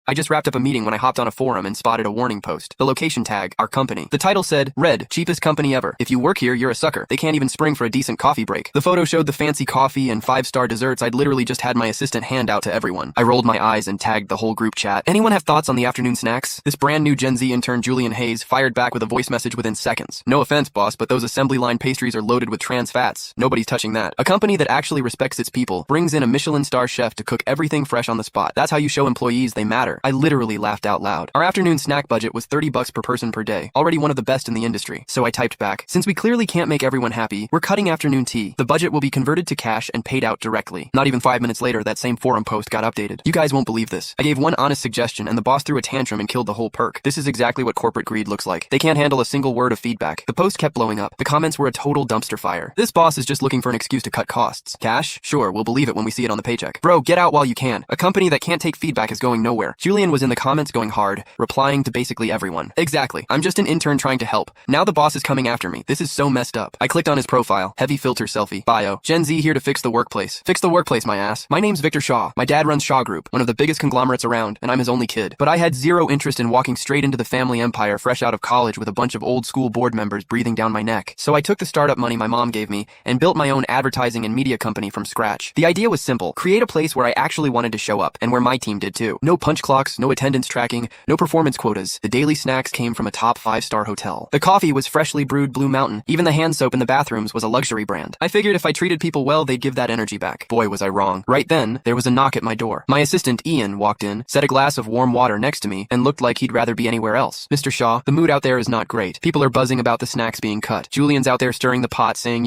I just wrapped up a meeting when I hopped on a forum and spotted a warning post. The location tag, our company. The title said, Red, cheapest company ever. If you work here, you're a sucker. They can't even spring for a decent coffee break. The photo showed the fancy coffee and 5-star desserts I'd literally just had my assistant hand out to everyone. I rolled my eyes and tagged the whole group chat. Anyone have thoughts on the afternoon snacks? This brand new Gen Z intern Julian Hayes fired back with a voice message within seconds. No offense, boss, but those assembly line pastries are loaded with trans fats. Nobody's touching that. A company that actually respects its people brings in a Michelin star chef to cook everything fresh on the spot. That's how you show employees they matter. I literally laughed out loud. Our afternoon snack budget was $30 per person per day, already one of the best in the industry. So I typed back, since we clearly can't make everyone happy, we're cutting afternoon tea. The budget will be converted to cash and paid out directly. Not even 5 minutes later, that same forum post got updated. You guys won't believe this. I gave one honest suggestion and the boss threw a tantrum and killed the whole perk. This is exactly what corporate greed looks like. They can't handle a single word of feedback. The post kept blowing up. The comments were a total dumpster fire. This boss is just looking for an excuse to cut costs. Cash? Sure, we'll believe it when we see it on the paycheck. Bro, get out while you can. A company that can't take feedback is going nowhere. Julian was in the comments going hard, replying to basically everyone. Exactly. I'm just an intern trying to help. Now the boss is coming after me. This is so messed up. I clicked on his profile. Heavy filter selfie. Bio. Gen Z here to fix the workplace. Fix the workplace, my ass. My name's Victor Shaw. My dad runs Shaw Group, one of the biggest conglomerates around, and I'm his only kid. But I had zero interest in walking straight into the family empire fresh out of college with a bunch of old school board members breathing down my neck. So I took the startup money my mom gave me and built my own advertising and media company from scratch. The idea was simple. Create a place where I actually wanted to show up, and where my team did too. No punch clocks, no attendance tracking, no performance quotas. The daily snacks came from a top 5-star hotel. The coffee was freshly brewed Blue Mountain. Even the hand soap in the bathrooms was a luxury brand. I figured if I treated people well, they'd give that energy back. Boy, was I wrong. Right then, there was a knock at my door. My assistant, Ian, walked in, set a glass of warm water next to me, and looked like he'd rather be anywhere else. Mr. Shaw, the mood out there is not great. People are buzzing about the snacks being cut. Julian's out there stirring the pot, saying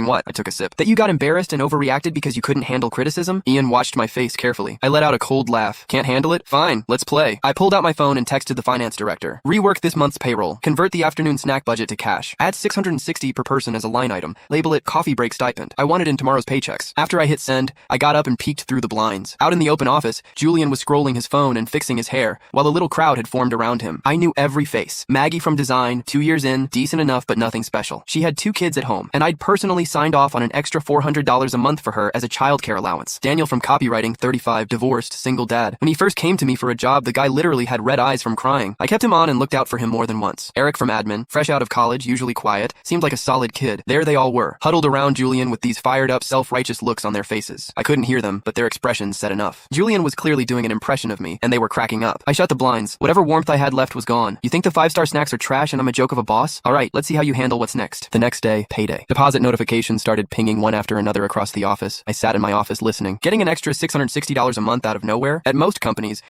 what? I took a sip. That you got embarrassed and overreacted because you couldn't handle criticism? Ian watched my face carefully. I let out a cold laugh. Can't handle it? Fine, let's play. I pulled out my phone and texted the finance director. Rework this month's payroll. Convert the afternoon snack budget to cash. Add $660 per person as a line item. Label it coffee break stipend. I want it in tomorrow's paychecks. After I hit send, I got up and peeked through the blinds. Out in the open office, Julian was scrolling his phone and fixing his hair, while a little crowd had formed around him. I knew every face. Maggie from design, 2 years in, decent enough but nothing special. She had 2 kids at home, and I'd personally signed off on an extra $400 a month for her as a childcare allowance. Daniel from copywriting, 35, divorced, single dad. When he first came to me for a job, the guy literally had red eyes from crying. I kept him on and looked out for him more than once. Eric from admin, fresh out of college, usually quiet, seemed like a solid kid. There they all were, huddled around Julian with these fired up, self-righteous looks on their faces. I couldn't hear them, but their expressions said enough. Julian was clearly doing an impression of me, and they were cracking up. I shut the blinds. Whatever warmth I had left was gone. You think the 5-star snacks are trash and I'm a joke of a boss? Alright, let's see how you handle what's next. The next day, payday. Deposit notifications started pinging one after another across the office. I sat in my office listening. Getting an extra $660 a month out of nowhere? At most companies,